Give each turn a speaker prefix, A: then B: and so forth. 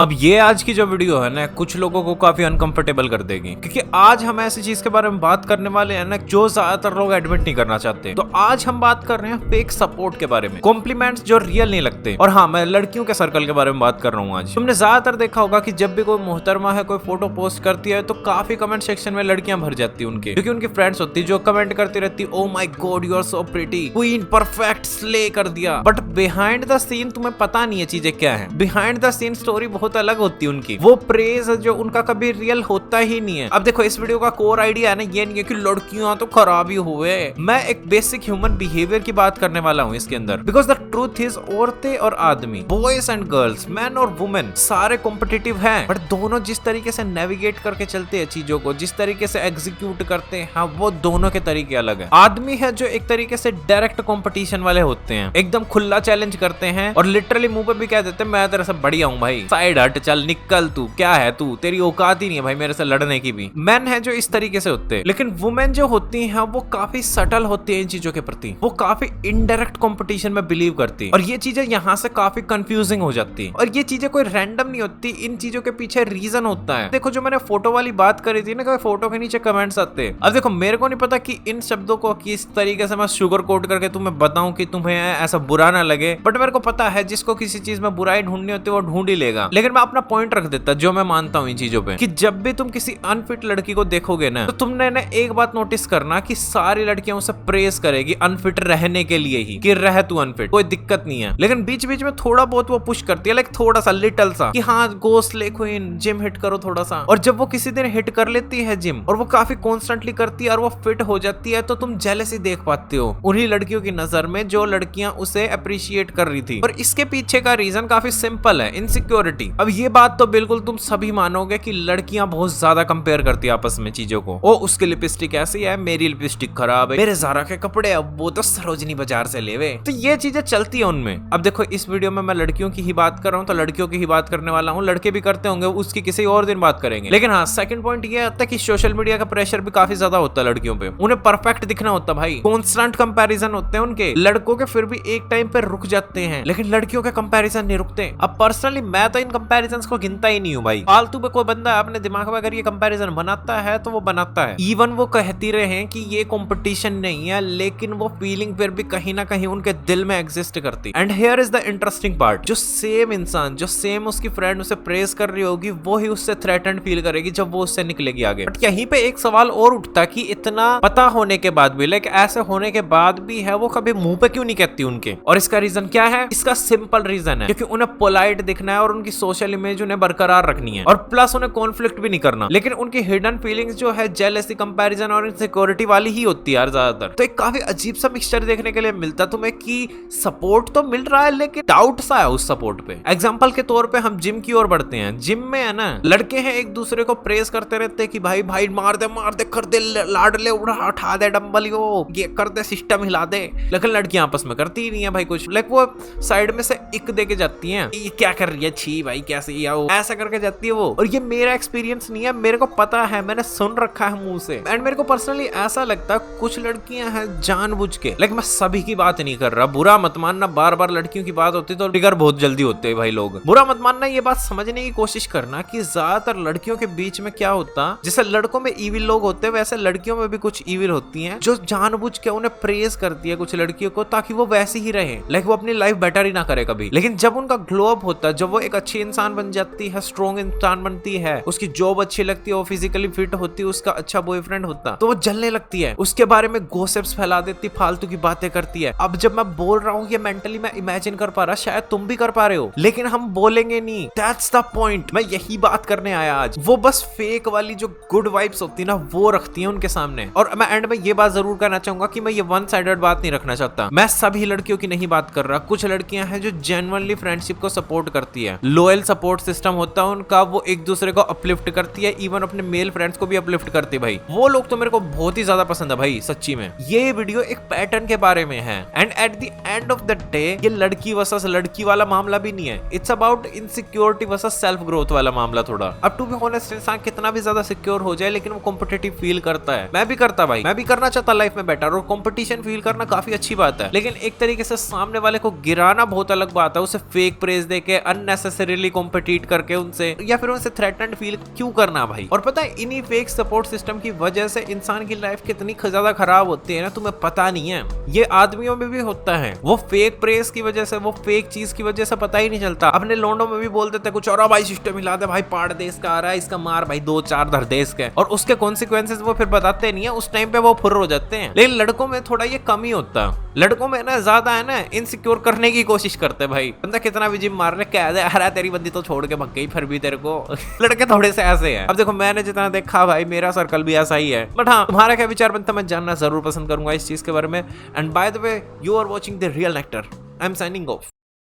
A: अब ये आज की जो वीडियो है ना कुछ लोगों को काफी अनकंफर्टेबल कर देगी, क्योंकि आज हम ऐसी चीज के बारे में बात करने वाले हैं ना जो ज्यादातर लोग एडमिट नहीं करना चाहते। तो आज हम बात कर रहे हैं फेक सपोर्ट के बारे में, कॉम्प्लीमेंट्स जो रियल नहीं लगते। और हाँ, मैं लड़कियों के सर्कल के बारे में बात कर रहा हूँ आज। तुमने ज्यादातर देखा होगा कि जब भी कोई मोहतरमा है कोई फोटो पोस्ट करती है तो काफी कमेंट सेक्शन में लड़कियां भर जाती है उनके, क्योंकि उनकी फ्रेंड्स होती है जो कमेंट करती रहती, oh my god you are so pretty, queen, perfect, slay कर दिया। बट बिहाइंड द सीन तुम्हें पता नहीं है चीजें क्या है। बिहाइंड द सीन स्टोरी बहुत अलग होती है उनकी। वो प्रेज जो उनका कभी रियल होता ही नहीं है। अब देखो, इस वीडियो का कोर आइडिया है ना ये नहीं है कि लड़कियां तो खराब ही हुए। मैं एक बेसिक ह्यूमन बिहेवियर की बात करने वाला हूँ इसके अंदर, बिकॉज द ट्रूथ इज औरतें और आदमी, बॉयज एंड गर्ल्स, मैन और वुमेन, सारे कॉम्पिटिटिव हैं, बट दोनों जिस तरीके से नेविगेट करके चलते हैं चीजों को, जिस तरीके से एग्जीक्यूट करते हैं, हाँ, वो दोनों के तरीके अलग है। आदमी है जो एक तरीके से डायरेक्ट कंपटीशन वाले होते हैं, एकदम खुला चैलेंज करते हैं और लिटरली मुंह पे भी कह देते हैं मैं तेरे से बढ़िया हूँ भाई, साइड हट, चल निकल, तू क्या है, तू तेरी औकात ही नहीं है भाई मेरे से लड़ने की भी। मैन है जो इस तरीके से होते हैं, लेकिन वुमेन जो होती हैं वो काफी सटल होती है इन चीजों के प्रति, वो काफी इनडायरेक्ट कंपटीशन में बिलीव करती है। और ये चीजें यहाँ से काफी कंफ्यूजिंग हो जाती है। और ये चीजें कोई रैंडम नहीं होती, इन चीजों के पीछे रीजन होता है। देखो, जो मैंने फोटो वाली बात करी थी ना, फोटो के नीचे कमेंट्स आते हैं। अब देखो, मेरे को नहीं पता कि इन शब्दों को किस तरीके से मैं शुगर कोट करके तुम्हें बताऊं कि तुम्हें ऐसा बुरा ना लगे, बट मेरे को पता है जिसको किसी चीज में बुराई ढूंढनी होती है वो ढूंढ ही लेगा। लेकिन मैं अपना पॉइंट रख देता जो मैं मानता हूँ इन चीजों पे, कि जब भी तुम किसी अनफिट लड़की को देखोगे ना तो तुमने ना एक बात नोटिस करना कि सारी लड़कियां उसे प्रेस करेगी अनफिट रहने के लिए ही, कि रह तू अनफिट, कोई दिक्कत नहीं है। लेकिन बीच बीच में थोड़ा बहुत वो पुश करती है, लाइक थोड़ा सा, लिटल सा, कि हाँ गो स्ले क्वीन, जिम हिट करो थोड़ा सा। और जब वो किसी दिन हिट कर लेती है जिम और वो काफी कॉन्स्टेंटली करती है और वो फिट हो जाती है तो तुम जेलसी देख पाते हो उन्हीं लड़कियों की नजर में जो लड़कियां उसे अप्रिशिएट कर रही थी। और इसके पीछे का रीजन काफी सिंपल है, इनसिक्योरिटी। अब ये बात तो बिल्कुल तुम सभी मानोगे कि लड़कियां बहुत ज्यादा कंपेयर करती है आपस में चीजों को। ओ उसकी लिपस्टिक ऐसी है, मेरी लिपस्टिक खराब है, मेरे ज़ारा के कपड़े अब वो तो सरोजनी बाजार से लेवे। तो ये चीजें चलती है उनमें। अब देखो, इस वीडियो में मैं लड़कियों की ही बात कर रहा हूँ तो लड़कियों की ही बात करने वाला हूँ, लड़के भी करते होंगे, उसकी किसी और दिन बात करेंगे। लेकिन हाँ, सेकंड पॉइंट ये आता है कि सोशल मीडिया का प्रेशर भी काफी ज्यादा होता है लड़कियों पे। उन्हें परफेक्ट दिखना होता है भाई, कॉन्स्टेंट कंपैरिजन होते हैं उनके। लड़कों के फिर भी एक टाइम पे रुक जाते हैं, लेकिन लड़कियों के कंपैरिजन नहीं रुकते। अब पर्सनली मैं तो इन कंपैरिजन को गिनता ही नहीं हूँ भाई। फालतू में कोई बंदा अपने दिमाग में अगर ये कंपैरिजन बनाता है तो वो बनाता है। इवन वो कहती रहे कि ये कंपटीशन नहीं है, लेकिन वो फीलिंग फिर भी कहीं ना कहीं उनके दिल में एग्जिस्ट करती। And here is the interesting part, जो सेम इंसान, जो सेम उसकी फ्रेंड उसे प्रेज कर रही होगी, वो ही उससे थ्रेटन्ड फील करेगी जब वो उससे निकलेगी आगे। बट यहीं पे एक सवाल और उठता कि इतना पता होने के बाद भी, लाइक ऐसे होने के बाद भी है वो कभी मुंह पे क्यों नहीं कहती उनके? और इसका रीजन क्या है? इसका सिंपल रीजन है, क्योंकि उन्हें पोलाइट दिखना है और उनकी सोशल इमेज उन्हें बरकरार रखनी है, और प्लस उन्हें कॉन्फ्लिक्ट भी नहीं करना। लेकिन उनकी हिडन फीलिंग्स जो है जेलसी, कंपैरिजन और इनसिक्योरिटी वाली ही होती है यार ज्यादातर। तो एक काफी अजीब सा मिक्सचर देखने के लिए मिलता तुम्हें कि सपोर्ट तो मिल रहा है लेकिन डाउट सा है उस सपोर्ट पे। एग्जांपल के तौर पे हम जिम की ओर बढ़ते हैं। जिम में है ना, लड़के हैं एक दूसरे को प्रेस करते रहते हैं कि भाई भाई मार दे कर दे, लाड ले, उठा दे डंबल, ये कर दे, सिस्टम हिला दे। लेकिन लड़कियां आपस में करती ही नहीं है भाई कुछ। लाइक वो साइड में से इक दे के जाती हैं, ये क्या कर रही है, छी भाई कैसे, ऐसा करके जाती है वो। और ये मेरा एक्सपीरियंस नहीं है, मेरे को पता है, मैंने सुन रखा है मुंह से। एंड मेरे को पर्सनली ऐसा लगता है कुछ लड़कियां हैं जानबूझ के, लेकिन मैं सभी की बात नहीं कर रहा, बुरा मत मानना, बार बार लड़कियों की बात होती तो ट्रिगर बहुत जल्दी होते हैं भाई लोग, बुरा मत मानना। ये बात समझने की कोशिश करना कि ज्यादातर लड़कियों के बीच में क्या होता, जैसे लड़कों में इविल लोग होते हैं वैसे लड़कियों में भी कुछ इविल होती हैं जो जानबूझ के उन्हें प्रेज करती है कुछ लड़कियों को, ताकि वो वैसी ही रहे, लाइक वो अपनी लाइफ बेटर ही ना करे कभी। लेकिन जब उनका ग्लो अप होता है, जब वो एक अच्छी इंसान बन जाती है, स्ट्रॉन्ग इंसान बनती है, उसकी जॉब अच्छी लगती है, वो फिजिकली फिट होती है, उसका अच्छा बॉयफ्रेंड होता, तो वो जलने लगती है, उसके बारे में गॉसिप्स फैला देती, फालतू की बातें करती है। अब जब मैं बोल रहा हूँ ये मेंटली मैं इमेजिन कर पा रहा, शायद तुम भी कर पा रहे हो, लेकिन हम बोलेंगे नहीं। दैट्स द पॉइंट, मैं यही बात करने आया आज। वो बस फेक वाली जो गुड वाइब्स होती है ना वो रखती है उनके सामने। और मैं एंड में ये बात जरूर कहना चाहूंगा कि मैं ये वन साइडेड बात नहीं रखना चाहता, मैं सभी लड़कियों की नहीं बात कर रहा। कुछ लड़कियां हैं जो जेन्युइनली फ्रेंडशिप को सपोर्ट करती है, लॉयल सपोर्ट सिस्टम होता है उनका, वो एक दूसरे को अपलिफ्ट करती है, इवन अपने मेल फ्रेंड्स को भी अपलिफ्ट करती है भाई। वो लोग तो मेरे को बहुत ही ज्यादा पसंद है भाई सच्ची में। ये वीडियो एक पैटर्न के बारे में है, and at the end of the day ये लड़की वर्सेस लड़की वाला मामला भी नहीं है, it's about insecurity versus self growth वाला मामला थोड़ा। अब टू बी ऑनेस्ट, इंसान कितना भी ज्यादा सिक्योर हो जाए लेकिन वो कॉम्पिटिटिव फील करता है। मैं भी करता भाई, मैं भी करना चाहता लाइफ में बेटर, और कॉम्पिटिशन फील करना काफी अच्छी बात है, लेकिन एक तरीके से सामने वाले को गिराना बहुत अलग बात है, उसे फेक प्रेज देके, अननेसेसरीली पर्सनली कॉम्पिटिट करके उनसे या फिर उनसे थ्रेटन्ड फील क्यों करना भाई। और पता है इन्हीं फेक सपोर्ट सिस्टम की वजह से इंसान की लाइफ कितनी ज्यादा खराब होती है ना, तुम्हें पता नहीं है। ये आदमियों में भी होता है, वो फेक प्रेस की वजह से, वो फेक चीज की वजह से पता ही नहीं चलता। अपने लोंडो में भी बोल देते कुछ और, भाई सिस्टम हिला दे भाई, पाड़ दे इसका आ रहा है, इसका मार भाई 2-4 धर दे इसके, और उसके कॉन्सिक्वेंसेस वो फिर बताते नहीं है। उस टाइम पे वो फुर्र हो जाते हैं। लेकिन लड़कों में थोड़ा ये कम ही होता है। लड़कों में ना ज्यादा है ना इनसिक्योर करने की कोशिश करते भाई। बंदा कितना भी जिम मार ले, कह दे अरे तेरी बंदी तो छोड़ के भग गई फिर भी तेरे को लड़के थोड़े से ऐसे हैं। अब देखो मैंने जितना देखा भाई, मेरा सर्कल भी ऐसा ही है। बट हाँ, तुम्हारा क्या विचार बनता है मैं जानना जरूर पसंद करूंगा इस चीज के बारे में। And by the way, you are watching the real actor. I am signing of.